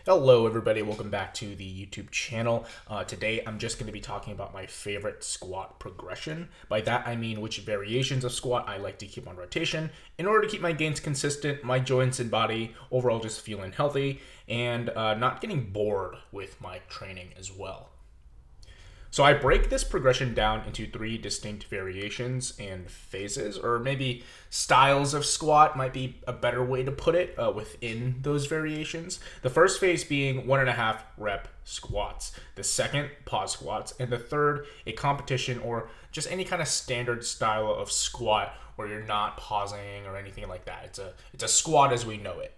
Hello everybody, welcome back to the YouTube channel. Today I'm just going to be talking about my favorite squat progression. By that I mean which variations of squat I like to keep on rotation in order to keep my gains consistent, my joints and body overall just feeling healthy, and not getting bored with my training as well. So I break this progression down into three distinct variations and phases, or maybe styles of squat might be a better way to put it within those variations. The first phase being 1.5 rep squats, the second pause squats, and the third a competition or just any kind of standard style of squat where you're not pausing or anything like that. It's a squat as we know it.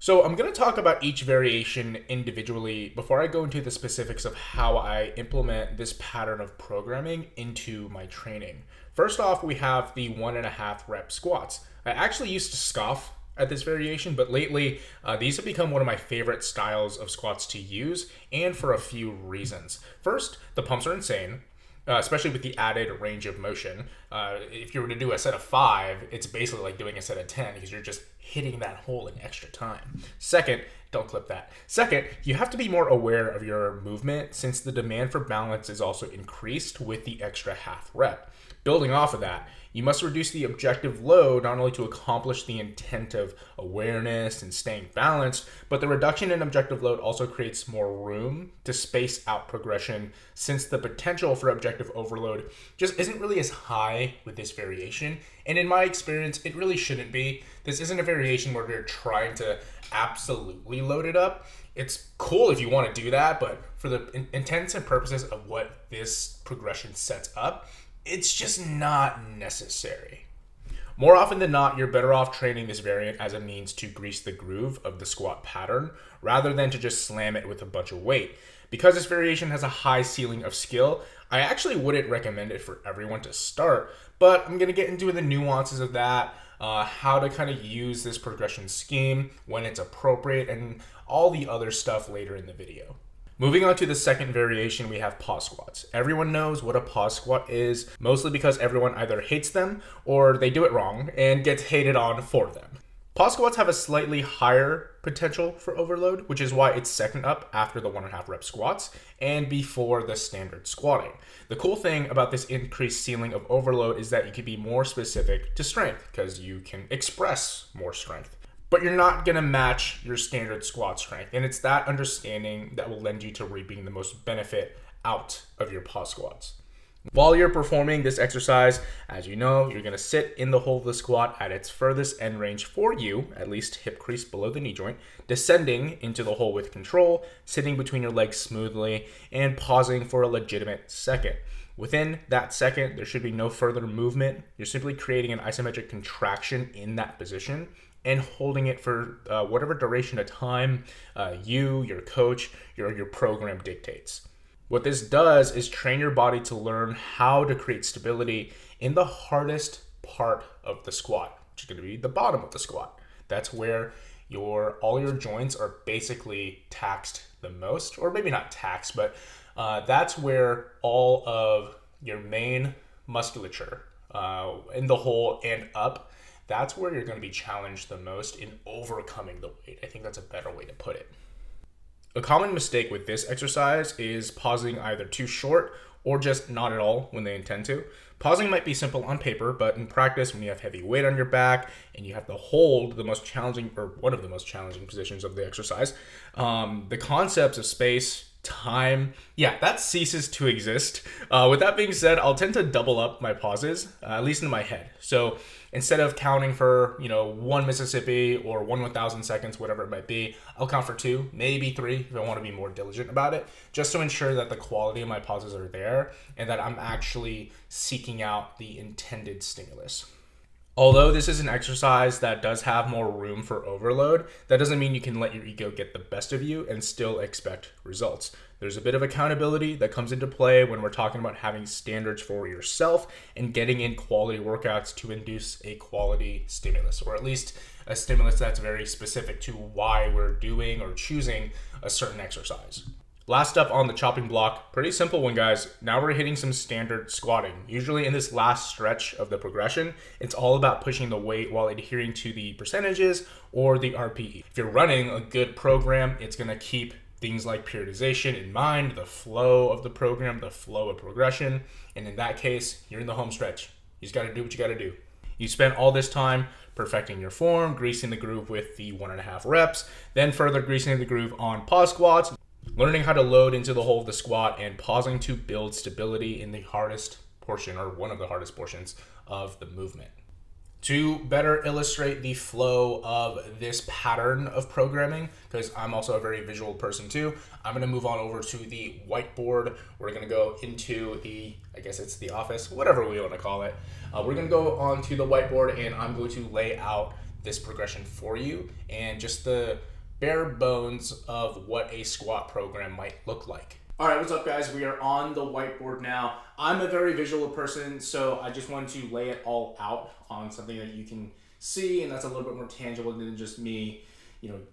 So I'm going to talk about each variation individually before I go into the specifics of how I implement this pattern of programming into my training. First off, we have the 1.5 rep squats. I actually used to scoff at this variation, but lately these have become one of my favorite styles of squats to use, and for a few reasons. First, the pumps are insane. Especially with the added range of motion. If you were to do a set of 5, it's basically like doing a set of 10 because you're just hitting that hole in extra time. Second, don't clip that. Second, you have to be more aware of your movement since the demand for balance is also increased with the extra half rep. Building off of that, you must reduce the objective load not only to accomplish the intent of awareness and staying balanced, but the reduction in objective load also creates more room to space out progression since the potential for objective overload just isn't really as high with this variation. And in my experience, it really shouldn't be. This isn't a variation where you're trying to absolutely load it up. It's cool if you want to do that, but for the intents and purposes of what this progression sets up, it's just not necessary. More often than not, you're better off training this variant as a means to grease the groove of the squat pattern rather than to just slam it with a bunch of weight. Because this variation has a high ceiling of skill, I actually wouldn't recommend it for everyone to start, but I'm going to get into the nuances of that, how to kind of use this progression scheme when it's appropriate, and all the other stuff later in the video. Moving on to the second variation, we have pause squats. Everyone knows what a pause squat is, mostly because everyone either hates them or they do it wrong and gets hated on for them. Pause squats have a slightly higher potential for overload, which is why it's second up after the 1.5 rep squats and before the standard squatting. The cool thing about this increased ceiling of overload is that you can be more specific to strength because you can express more strength. But you're not going to match your standard squat strength. And it's that understanding that will lend you to reaping the most benefit out of your pause squats. While you're performing this exercise, as you know, you're going to sit in the hole of the squat at its furthest end range for you, at least hip crease below the knee joint, descending into the hole with control, sitting between your legs smoothly, and pausing for a legitimate second. Within that second, there should be no further movement. You're simply creating an isometric contraction in that position and holding it for whatever duration of time your coach, your program dictates. What this does is train your body to learn how to create stability in the hardest part of the squat, which is going to be the bottom of the squat. That's where all your joints are basically taxed the most, or maybe not taxed, but that's where all of your main musculature in the hole and up, that's where you're going to be challenged the most in overcoming the weight. I think that's a better way to put it. A common mistake with this exercise is pausing either too short or just not at all when they intend to. Pausing might be simple on paper, but in practice, when you have heavy weight on your back and you have to hold the most challenging, or one of the most challenging positions of the exercise, the concepts of space, time, that ceases to exist. With that being said, I'll tend to double up my pauses, at least in my head. So instead of counting for 1 Mississippi or 1/1000 seconds, whatever it might be, I'll count for 2, maybe 3 if I want to be more diligent about it, just to ensure that the quality of my pauses are there and that I'm actually seeking out the intended stimulus. Although this is an exercise that does have more room for overload, that doesn't mean you can let your ego get the best of you and still expect results. There's a bit of accountability that comes into play when we're talking about having standards for yourself and getting in quality workouts to induce a quality stimulus, or at least a stimulus that's very specific to why we're doing or choosing a certain exercise. Last up on the chopping block, pretty simple one, guys. Now we're hitting some standard squatting. Usually in this last stretch of the progression, it's all about pushing the weight while adhering to the percentages or the RPE. If you're running a good program, it's gonna keep things like periodization in mind, the flow of the program, the flow of progression. And in that case, you're in the home stretch. You just gotta do what you gotta do. You spent all this time perfecting your form, greasing the groove with the 1.5 reps, then further greasing the groove on pause squats, learning how to load into the whole of the squat, and pausing to build stability in the hardest portion, or one of the hardest portions of the movement. To better illustrate the flow of this pattern of programming, because I'm also a very visual person too, I'm gonna move on over to the whiteboard. We're gonna go into the, I guess it's the office, whatever we wanna call it. We're gonna go onto the whiteboard and I'm going to lay out this progression for you and just the bare bones of what a squat program might look like. All right, what's up guys? We are on the whiteboard now. I'm a very visual person, so I just wanted to lay it all out on something that you can see and that's a little bit more tangible than just me,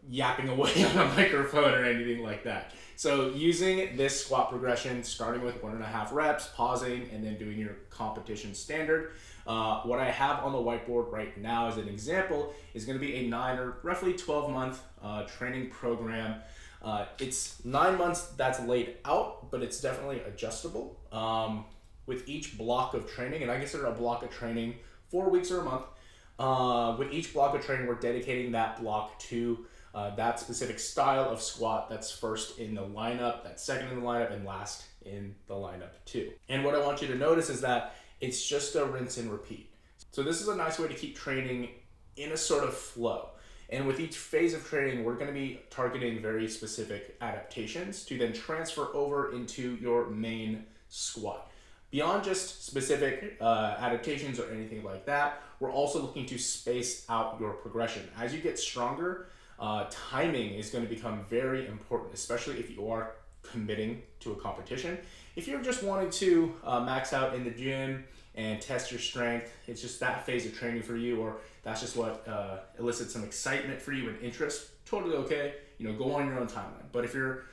yapping away on a microphone or anything like that. So using this squat progression, starting with 1.5 reps, pausing, and then doing your competition standard. What I have on the whiteboard right now as an example is going to be a 9 or roughly 12-month training program. It's 9 months that's laid out, but it's definitely adjustable with each block of training. And I consider a block of training 4 weeks or a month. With each block of training, we're dedicating that block to that specific style of squat that's first in the lineup, that's second in the lineup, and last in the lineup too. And what I want you to notice is that it's just a rinse and repeat. So this is a nice way to keep training in a sort of flow. And with each phase of training, we're gonna be targeting very specific adaptations to then transfer over into your main squat. Beyond just specific adaptations or anything like that, we're also looking to space out your progression. As you get stronger, timing is gonna become very important, especially if you are committing to a competition. If you're just wanting to max out in the gym and test your strength, it's just that phase of training for you, or that's just what elicits some excitement for you and interest, totally okay. Go on your own timeline. But if you're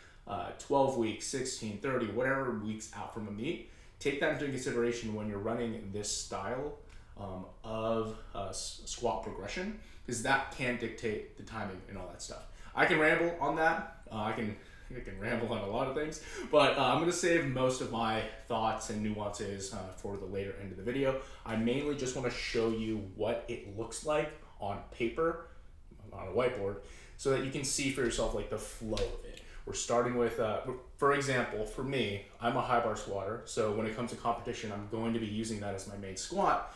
12 weeks, 16, 30, whatever weeks out from a meet, take that into consideration when you're running this style of squat progression, because that can dictate the timing and all that stuff. I can ramble on that. I can ramble on a lot of things, but I'm going to save most of my thoughts and nuances for the later end of the video. I mainly just want to show you what it looks like on paper, on a whiteboard, so that you can see for yourself like the flow of it. We're starting with, for example, for me, I'm a high bar squatter, so when it comes to competition, I'm going to be using that as my main squat.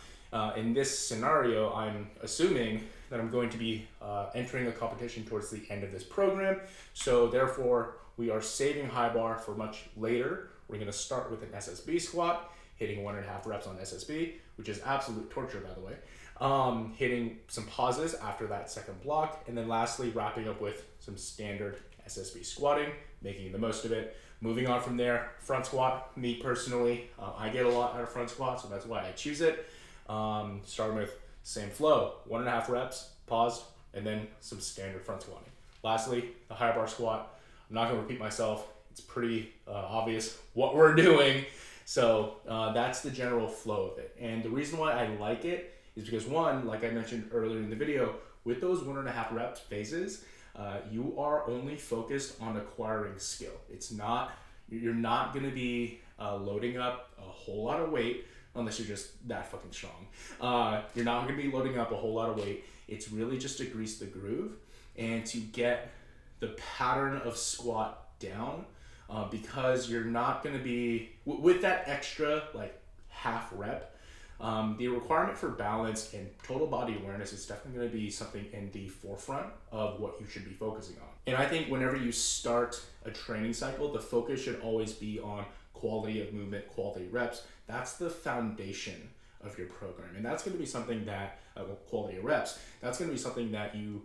In this scenario, I'm assuming that I'm going to be entering a competition towards the end of this program, so therefore, we are saving high bar for much later. We're gonna start with an SSB squat, hitting 1.5 reps on SSB, which is absolute torture, by the way. Hitting some pauses after that second block, and then lastly, wrapping up with some standard SSB squatting, making the most of it. Moving on from there, front squat. Me personally, I get a lot out of front squat, so that's why I choose it. Starting with same flow, 1.5 reps, pause, and then some standard front squatting. Lastly, the high bar squat. I'm not gonna repeat myself. It's pretty obvious what we're doing. So that's the general flow of it. And the reason why I like it is because one, like I mentioned earlier in the video, with those 1.5 reps phases, you are only focused on acquiring skill. You're not gonna be loading up a whole lot of weight unless you're just that fucking strong. You're not gonna be loading up a whole lot of weight. It's really just to grease the groove and to get the pattern of squat down, because you're not going to be with that extra like half rep. The requirement for balance and total body awareness is definitely going to be something in the forefront of what you should be focusing on. And I think whenever you start a training cycle, the focus should always be on quality of movement, quality reps. That's the foundation of your program, and that's going to be something that quality of reps. That's going to be something that you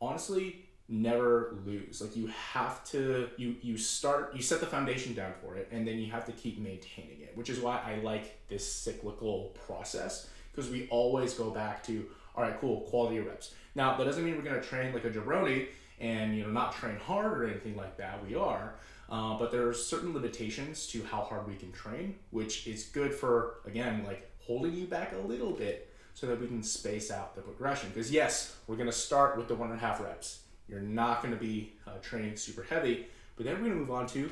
honestly never lose. Like you have to, you set the foundation down for it, and then you have to keep maintaining it, which is why I like this cyclical process, because we always go back to, all right, cool, quality of reps. Now, that doesn't mean we're going to train like a jabroni and not train hard or anything like that. We are, but there are certain limitations to how hard we can train, which is good for, again, like holding you back a little bit so that we can space out the progression. Because yes, we're going to start with the 1.5 reps. You're not going to be training super heavy, but then we're going to move on to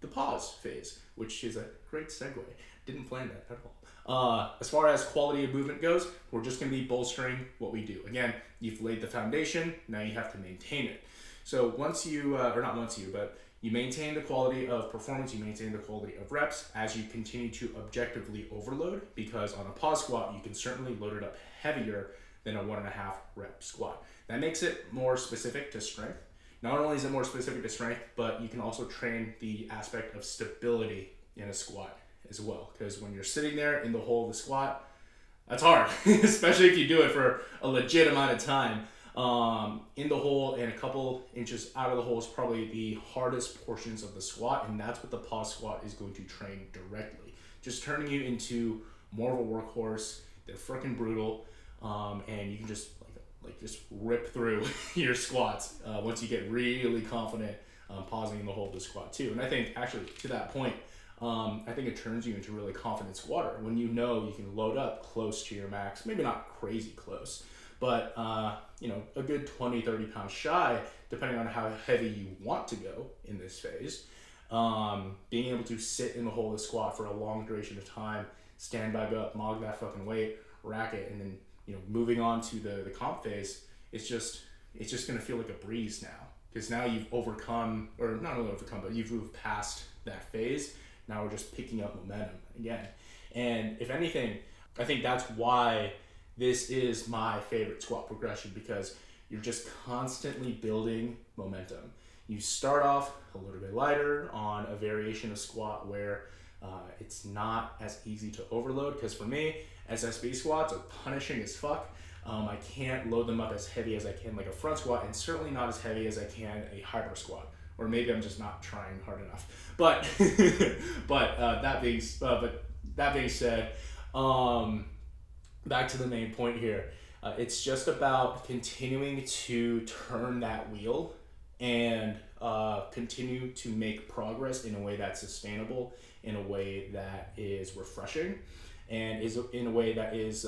the pause phase, which is a great segue. Didn't plan that at all. As far as quality of movement goes, we're just going to be bolstering what we do. Again, you've laid the foundation, now you have to maintain it. So once you, or not once you, but you maintain the quality of performance, you maintain the quality of reps as you continue to objectively overload, because on a pause squat, you can certainly load it up heavier than a 1.5 rep squat. That makes it more specific to strength. Not only is it more specific to strength, but you can also train the aspect of stability in a squat as well. Because when you're sitting there in the hole of the squat, that's hard, especially if you do it for a legit amount of time. In the hole and a couple inches out of the hole is probably the hardest portions of the squat, and that's what the pause squat is going to train directly. Just turning you into more of a workhorse. They're freaking brutal, and you can just just rip through your squats once you get really confident pausing in the hole of the squat too. And I think actually to that point, I think it turns you into a really confident squatter when you know you can load up close to your max, maybe not crazy close, but a good 20, 30 pounds shy, depending on how heavy you want to go in this phase. Being able to sit in the hole of the squat for a long duration of time, stand back up, mog that fucking weight, rack it, and then moving on to the comp phase, it's just going to feel like a breeze now, because now you've overcome, or not only overcome, but you've moved past that phase. Now we're just picking up momentum again. And if anything, I think that's why this is my favorite squat progression, because you're just constantly building momentum. You start off a little bit lighter on a variation of squat where it's not as easy to overload, because for me, SSB squats are punishing as fuck. I can't load them up as heavy as I can like a front squat, and certainly not as heavy as I can a hyper squat. Or maybe I'm just not trying hard enough. But that being said, back to the main point here. It's just about continuing to turn that wheel and continue to make progress in a way that's sustainable, in a way that is refreshing, and is in a way that is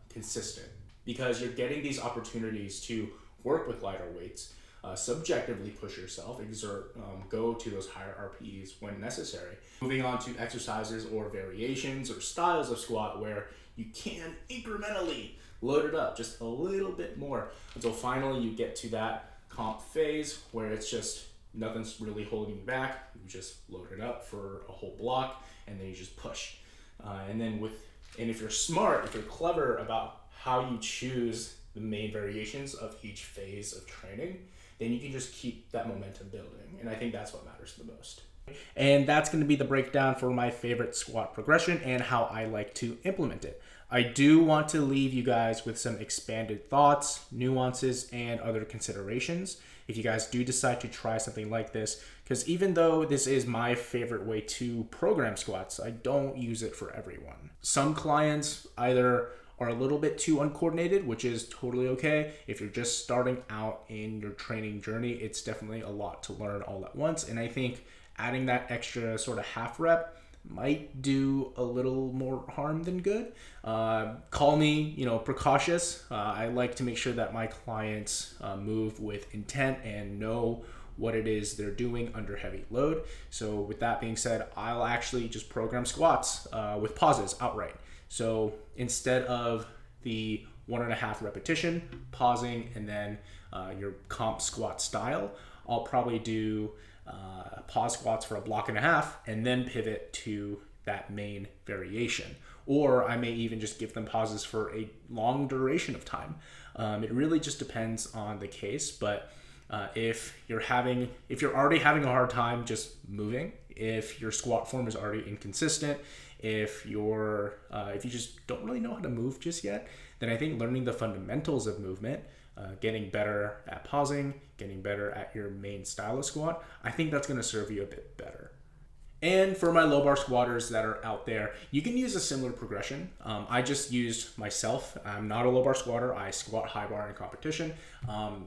consistent. Because you're getting these opportunities to work with lighter weights, subjectively push yourself, exert, go to those higher RPEs when necessary. Moving on to exercises or variations or styles of squat where you can incrementally load it up just a little bit more until finally you get to that comp phase where it's just nothing's really holding you back. You just load it up for a whole block and then you just push. And if you're smart, if you're clever about how you choose the main variations of each phase of training, then you can just keep that momentum building. And I think that's what matters the most. And that's going to be the breakdown for my favorite squat progression and how I like to implement it. I do want to leave you guys with some expanded thoughts, nuances, and other considerations if you guys do decide to try something like this, because even though this is my favorite way to program squats, I don't use it for everyone. Some clients either are a little bit too uncoordinated, which is totally okay. If you're just starting out in your training journey, it's definitely a lot to learn all at once. And I think adding that extra sort of half rep might do a little more harm than good. Call me, precautious. I like to make sure that my clients move with intent and know what it is they're doing under heavy load. So with that being said, I'll actually just program squats with pauses outright. So instead of the 1.5 repetition, pausing, and then your comp squat style, I'll probably do pause squats for a block and a half and then pivot to that main variation. Or I may even just give them pauses for a long duration of time. It really just depends on the case, but if you're already having a hard time just moving, if your squat form is already inconsistent, if you just don't really know how to move just yet, then I think learning the fundamentals of movement, getting better at pausing, getting better at your main style of squat, I think that's going to serve you a bit better. And for my low bar squatters that are out there, you can use a similar progression. I just used myself. I'm not a low bar squatter. I squat high bar in competition.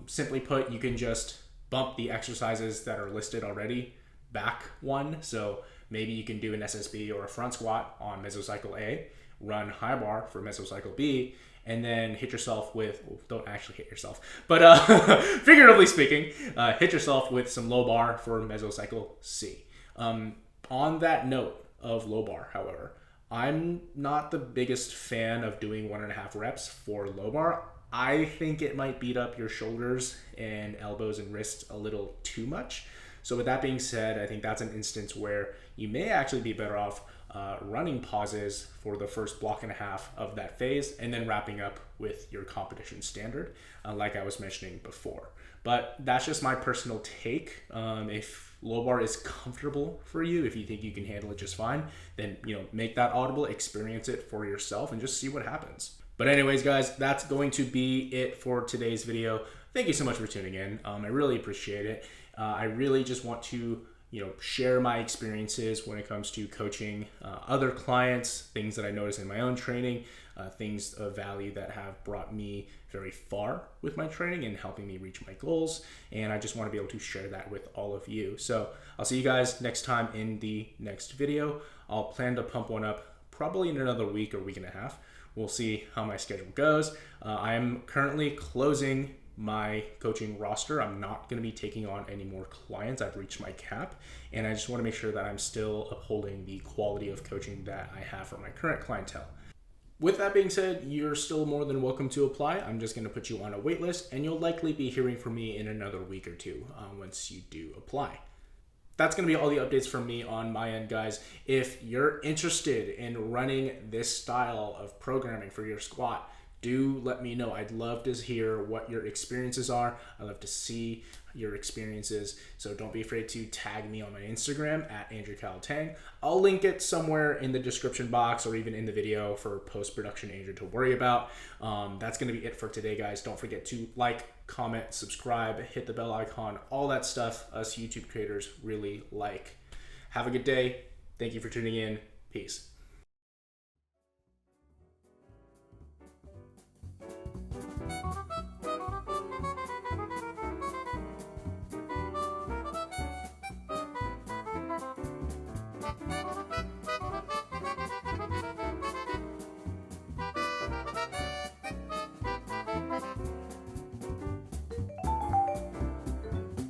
Simply put, you can just bump the exercises that are listed already back one. So maybe you can do an SSB or a front squat on mesocycle A, run high bar for mesocycle B, and then hit yourself with, well, don't actually hit yourself, but figuratively speaking, hit yourself with some low bar for mesocycle C. On that note of low bar, however, I'm not the biggest fan of doing 1.5 reps for low bar. I think it might beat up your shoulders and elbows and wrists a little too much. So with that being said, I think that's an instance where you may actually be better off running pauses for the first block and a half of that phase and then wrapping up with your competition standard, like I was mentioning before. But that's just my personal take. If low bar is comfortable for you, if you think you can handle it just fine, then make that audible, experience it for yourself, and just see what happens. But anyways, guys, that's going to be it for today's video. Thank you so much for tuning in. I really appreciate it. I really just want to share my experiences when it comes to coaching other clients, things that I notice in my own training, things of value that have brought me very far with my training and helping me reach my goals. And I just want to be able to share that with all of you. So I'll see you guys next time in the next video. I'll plan to pump one up probably in another week or week and a half. We'll see how my schedule goes. I'm currently closing my coaching roster. I'm not going to be taking on any more clients. I've reached my cap, and I just want to make sure that I'm still upholding the quality of coaching that I have for my current clientele. With that being said, you're still more than welcome to apply. I'm just going to put you on a wait list, and you'll likely be hearing from me in another week or two once you do apply. That's going to be all the updates from me on my end, guys. If you're interested in running this style of programming for your squat, do let me know. I'd love to hear what your experiences are. I'd love to see your experiences. So don't be afraid to tag me on my Instagram at AndrewKyleTang. I'll link it somewhere in the description box or even in the video for post-production Andrew to worry about. That's going to be it for today, guys. Don't forget to like, comment, subscribe, hit the bell icon, all that stuff us YouTube creators really like. Have a good day. Thank you for tuning in. Peace.